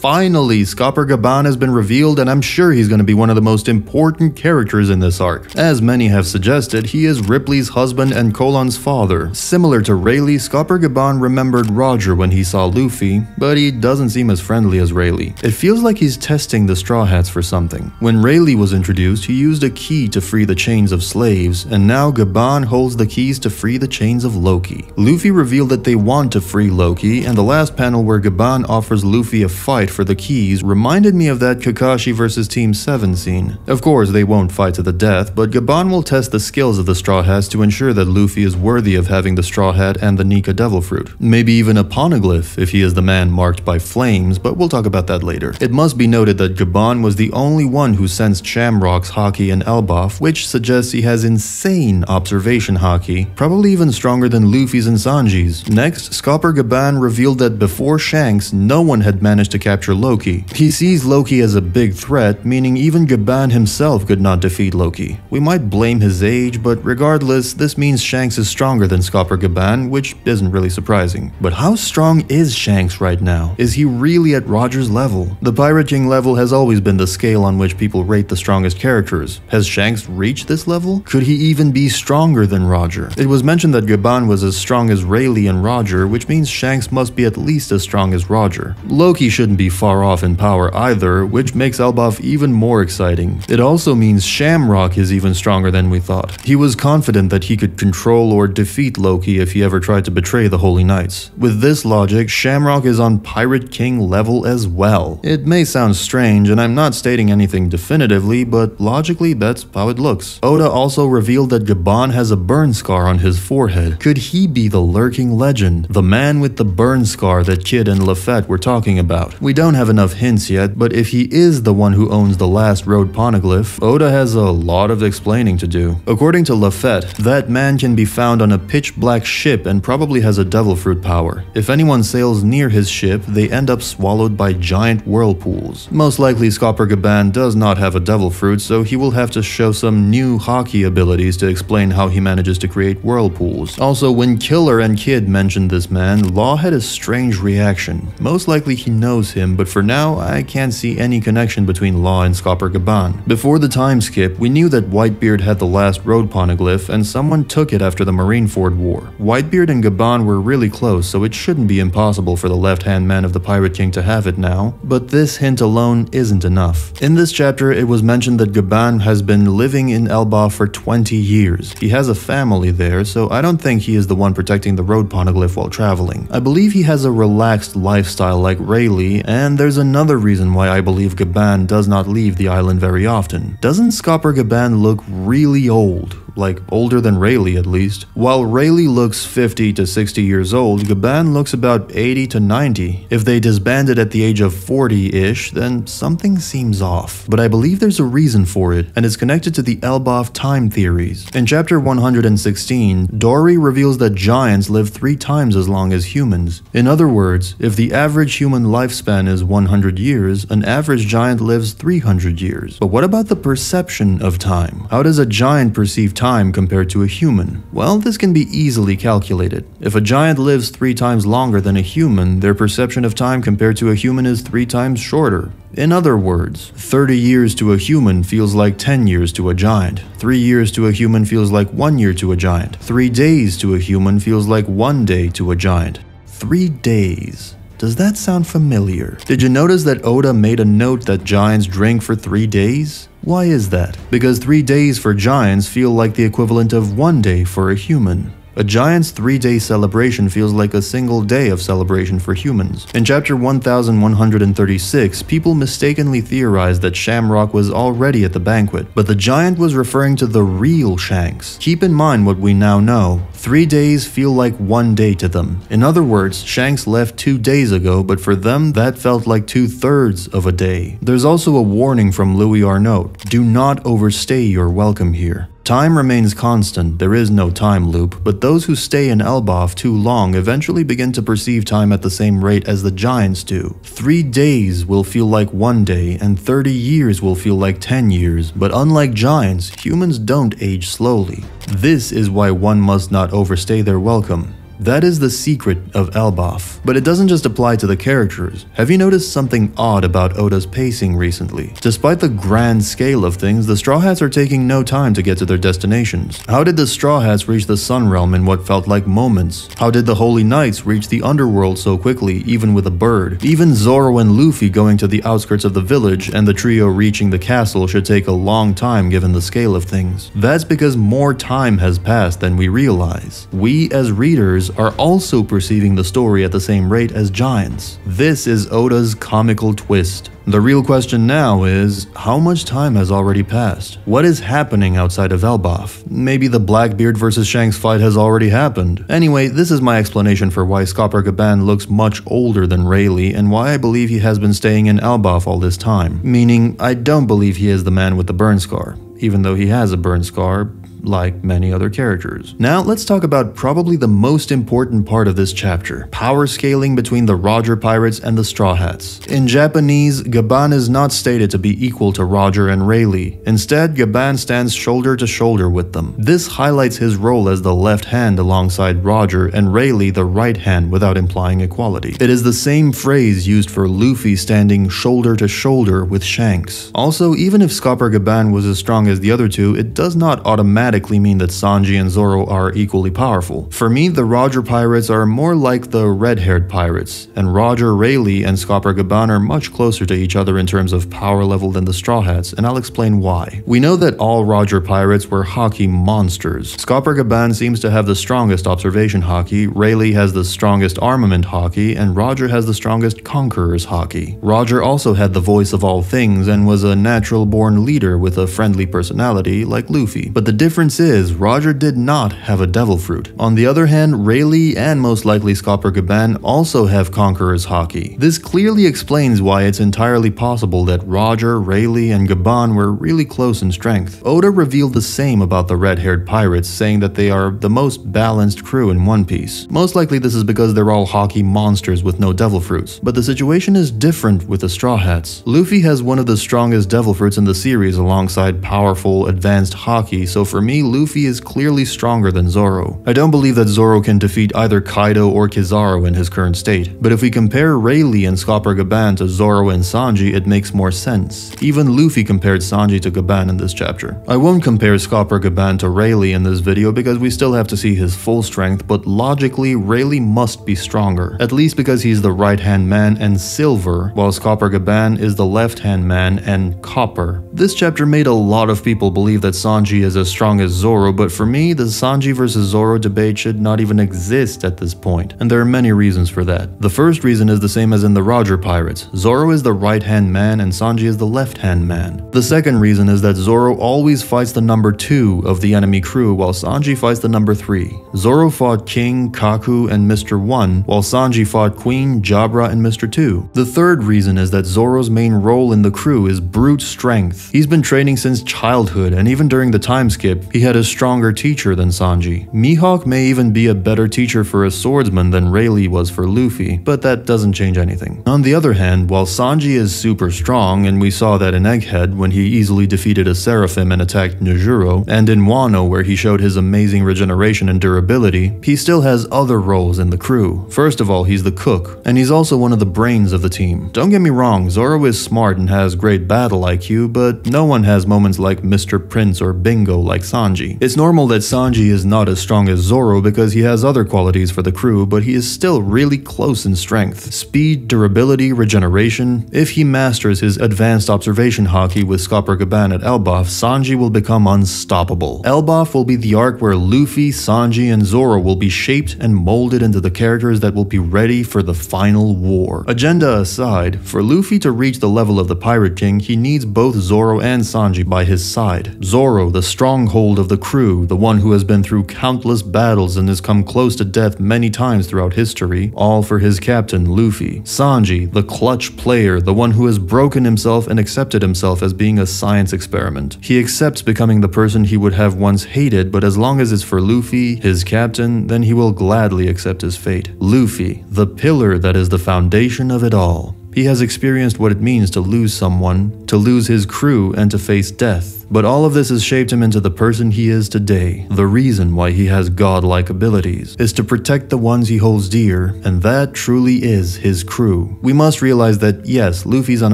finally, Scopper Gaban has been revealed, and I'm sure he's going to be one of the most important characters in this arc. As many have suggested, he is Ripley's husband and Colon's father. Similar to Rayleigh, Scopper Gaban remembered Roger when he saw Luffy, but he doesn't seem as friendly as Rayleigh. It feels like he's testing the Straw Hats for something. When Rayleigh was introduced, he used a key to free the chains of slaves, and now Gaban holds the keys to free the chains of Loki. Luffy revealed that they want to free Loki, and the last panel where Gaban offers Luffy a fight for the keys reminded me of that Kakashi vs Team 7 scene. Of course, they won't fight to the death, but Gaban will test the skills of the Straw Hats to ensure that Luffy is worthy of having the Straw Hat and the Nika Devil Fruit. Maybe even a poneglyph if he is the man marked by flames, but we'll talk about that later. It must be noted that Gaban was the only one who sensed Shamrock's haki and Elbaf, which suggests he has insane observation haki, probably even stronger than Luffy's and Sanji's. Next, Scopper Gaban revealed that before Shanks, no one had managed to capture Loki. He sees Loki as a big threat, meaning even Gaban himself could not defeat Loki. We might blame his age, but regardless, this means Shanks is stronger than Scopper Gaban, which isn't really surprising. But how strong is Shanks right now? Is he really at Roger's level? The Pirate King level has always been the scale on which people rate the strongest characters. Has Shanks reached this level? Could he even be stronger than Roger? It was mentioned that Gaban was as strong as Rayleigh and Roger, which means Shanks must be at least as strong as Roger. Loki shouldn't be far off in power either, which makes Elbaf even more exciting. It also means Shamrock is even stronger than we thought. He was confident that he could control or defeat Loki if he ever tried to betray the Holy Knights. With this logic, Shamrock is on Pirate King level as well. It may sound strange, and I'm not stating anything definitively, but logically that's how it looks. Oda also revealed that Gaban has a burn scar on his forehead. Could he be the lurking legend? The man with the burn scar that Kid and Lafette were talking about? We don't have enough hints yet, but if he is the one who owns the last road poneglyph, Oda has a lot of explaining to do. According to Lafette, that man can be found on a pitch-black ship and probably has a devil fruit power. If anyone sails near his ship, they end up swallowed by giant whirlpools. Most likely Scopper Gaban does not have a devil fruit, so he will have to show some new haki abilities to explain how he manages to create whirlpools. Also, when Killer and Kid mentioned this man, Law had a strange reaction. Most likely he knows him, but for now, I can't see any connection between Law and Scopper Gaban. Before the time skip, we knew that Whitebeard had the last road poneglyph, and someone took it after the Marineford War. Whitebeard and Gaban were really close, so it shouldn't be impossible for the left-hand man of the Pirate King to have it now, but this hint alone isn't enough. In this chapter, it was mentioned that Gaban has been living in Elbaf for 20 years. He has a family there, so I don't think he is the one protecting the road poneglyph while traveling. I believe he has a relaxed lifestyle like Rayleigh, and there's another reason why I believe Gaban does not leave the island very often. Doesn't Scopper Gaban look really old? Like older than Rayleigh at least. While Rayleigh looks 50 to 60 years old, Gaban looks about 80 to 90. If they disbanded at the age of 40-ish, then something seems off. But I believe there's a reason for it, and it's connected to the Elbaf time theories. In chapter 116, Dory reveals that giants live 3 times as long as humans. In other words, if the average human lifespan is 100 years, an average giant lives 300 years. But what about the perception of time? How does a giant perceive time compared to a human? Well, this can be easily calculated. If a giant lives 3 times longer than a human, their perception of time compared to a human is 3 times shorter. In other words, 30 years to a human feels like 10 years to a giant. 3 years to a human feels like 1 year to a giant. 3 days to a human feels like 1 day to a giant. 3 days. Does that sound familiar? Did you notice that Oda made a note that giants drink for 3 days? Why is that? Because 3 days for giants feel like the equivalent of 1 day for a human. A giant's 3-day celebration feels like a single day of celebration for humans. In chapter 1136, people mistakenly theorized that Shamrock was already at the banquet, but the giant was referring to the real Shanks. Keep in mind what we now know. 3 days feel like 1 day to them. In other words, Shanks left 2 days ago, but for them, that felt like 2/3 of a day. There's also a warning from Louis Arnault. Do not overstay your welcome here. Time remains constant, there is no time loop, but those who stay in Elbaf too long eventually begin to perceive time at the same rate as the giants do. 3 days will feel like 1 day, and 30 years will feel like 10 years, but unlike giants, humans don't age slowly. This is why one must not overstay their welcome. That is the secret of Elbaf. But it doesn't just apply to the characters. Have you noticed something odd about Oda's pacing recently? Despite the grand scale of things, the Straw Hats are taking no time to get to their destinations. How did the Straw Hats reach the Sun Realm in what felt like moments? How did the Holy Knights reach the underworld so quickly, even with a bird? Even Zoro and Luffy going to the outskirts of the village and the trio reaching the castle should take a long time given the scale of things. That's because more time has passed than we realize. We as readers are also perceiving the story at the same rate as giants. This is Oda's comical twist. The real question now is, how much time has already passed? What is happening outside of Elbaf? Maybe the Blackbeard versus Shanks fight has already happened. Anyway, this is my explanation for why Scopper Gaban looks much older than Rayleigh and why I believe he has been staying in Elbaf all this time. Meaning, I don't believe he is the man with the burn scar, even though he has a burn scar, like many other characters. Now let's talk about probably the most important part of this chapter, power scaling between the Roger Pirates and the Straw Hats. In Japanese, Gaban is not stated to be equal to Roger and Rayleigh. Instead, Gaban stands shoulder to shoulder with them. This highlights his role as the left hand alongside Roger and Rayleigh the right hand without implying equality. It is the same phrase used for Luffy standing shoulder to shoulder with Shanks. Also, even if Scopper Gaban was as strong as the other two, it does not automatically mean that Sanji and Zoro are equally powerful. For me, the Roger Pirates are more like the red-haired pirates, and Roger, Rayleigh, and Scopper Gaban are much closer to each other in terms of power level than the Straw Hats, and I'll explain why. We know that all Roger Pirates were hockey monsters. Scopper Gaban seems to have the strongest observation hockey, Rayleigh has the strongest armament hockey, and Roger has the strongest conqueror's hockey. Roger also had the voice of all things and was a natural-born leader with a friendly personality like Luffy. But the difference is, Roger did not have a devil fruit. On the other hand, Rayleigh and most likely Scopper Gaban also have Conqueror's Haki. This clearly explains why it's entirely possible that Roger, Rayleigh, and Gaban were really close in strength. Oda revealed the same about the red-haired pirates, saying that they are the most balanced crew in One Piece. Most likely this is because they're all Haki monsters with no devil fruits. But the situation is different with the Straw Hats. Luffy has one of the strongest devil fruits in the series alongside powerful, advanced Haki, so for me, Luffy is clearly stronger than Zoro. I don't believe that Zoro can defeat either Kaido or Kizaru in his current state, but if we compare Rayleigh and Scopper Gaban to Zoro and Sanji, it makes more sense. Even Luffy compared Sanji to Gaban in this chapter. I won't compare Scopper Gaban to Rayleigh in this video because we still have to see his full strength, but logically, Rayleigh must be stronger, at least because he's the right-hand man and silver, while Scopper Gaban is the left-hand man and copper. This chapter made a lot of people believe that Sanji is as strong as Zoro, but for me, the Sanji versus Zoro debate should not even exist at this point, and there are many reasons for that. The first reason is the same as in the Roger Pirates. Zoro is the right-hand man and Sanji is the left-hand man. The second reason is that Zoro always fights the number 2 of the enemy crew while Sanji fights the number 3. Zoro fought King, Kaku, and Mr. 1, while Sanji fought Queen, Jabra, and Mr. 2. The third reason is that Zoro's main role in the crew is brute strength. He's been training since childhood, and even during the time skip, he had a stronger teacher than Sanji. Mihawk may even be a better teacher for a swordsman than Rayleigh was for Luffy, but that doesn't change anything. On the other hand, while Sanji is super strong, and we saw that in Egghead when he easily defeated a Seraphim and attacked Nejuro, and in Wano where he showed his amazing regeneration and durability, he still has other roles in the crew. First of all, he's the cook, and he's also one of the brains of the team. Don't get me wrong, Zoro is smart and has great battle IQ, but no one has moments like Mr. Prince or Bingo like Sanji. It's normal that Sanji is not as strong as Zoro because he has other qualities for the crew, but he is still really close in strength. Speed, durability, regeneration. If he masters his advanced observation Haki with Scopper Gaban at Elbaf, Sanji will become unstoppable. Elbaf will be the arc where Luffy, Sanji, and Zoro will be shaped and molded into the characters that will be ready for the final war. Agenda aside, for Luffy to reach the level of the Pirate King, he needs both Zoro and Sanji by his side. Zoro, the stronghold of the crew, the one who has been through countless battles and has come close to death many times throughout history, all for his captain, Luffy. Sanji, the clutch player, the one who has broken himself and accepted himself as being a science experiment. He accepts becoming the person he would have once hated, but as long as it's for Luffy, his captain, then he will gladly accept his fate. Luffy, the pillar that is the foundation of it all. He has experienced what it means to lose someone, to lose his crew, and to face death. strength. But all of this has shaped him into the person he is today. The reason why he has godlike abilities is to protect the ones he holds dear, and that truly is his crew. We must realize that yes, Luffy's on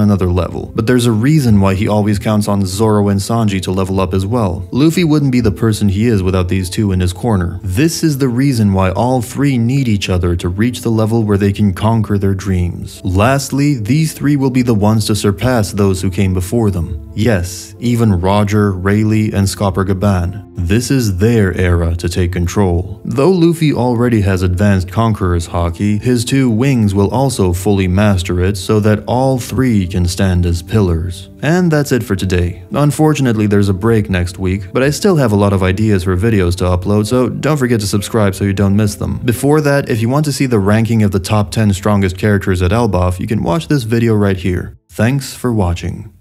another level, but there's a reason why he always counts on Zoro and Sanji to level up as well. Luffy wouldn't be the person he is without these two in his corner. This is the reason why all three need each other to reach the level where they can conquer their dreams. Lastly, these three will be the ones to surpass those who came before them. Yes, even Roger, Rayleigh, and Scopper Gaban. This is their era to take control. Though Luffy already has advanced Conqueror's Haki, his two wings will also fully master it so that all three can stand as pillars. And that's it for today. Unfortunately, there's a break next week, but I still have a lot of ideas for videos to upload, so don't forget to subscribe so you don't miss them. Before that, if you want to see the ranking of the top 10 strongest characters at Elbaf, you can watch this video right here. Thanks for watching.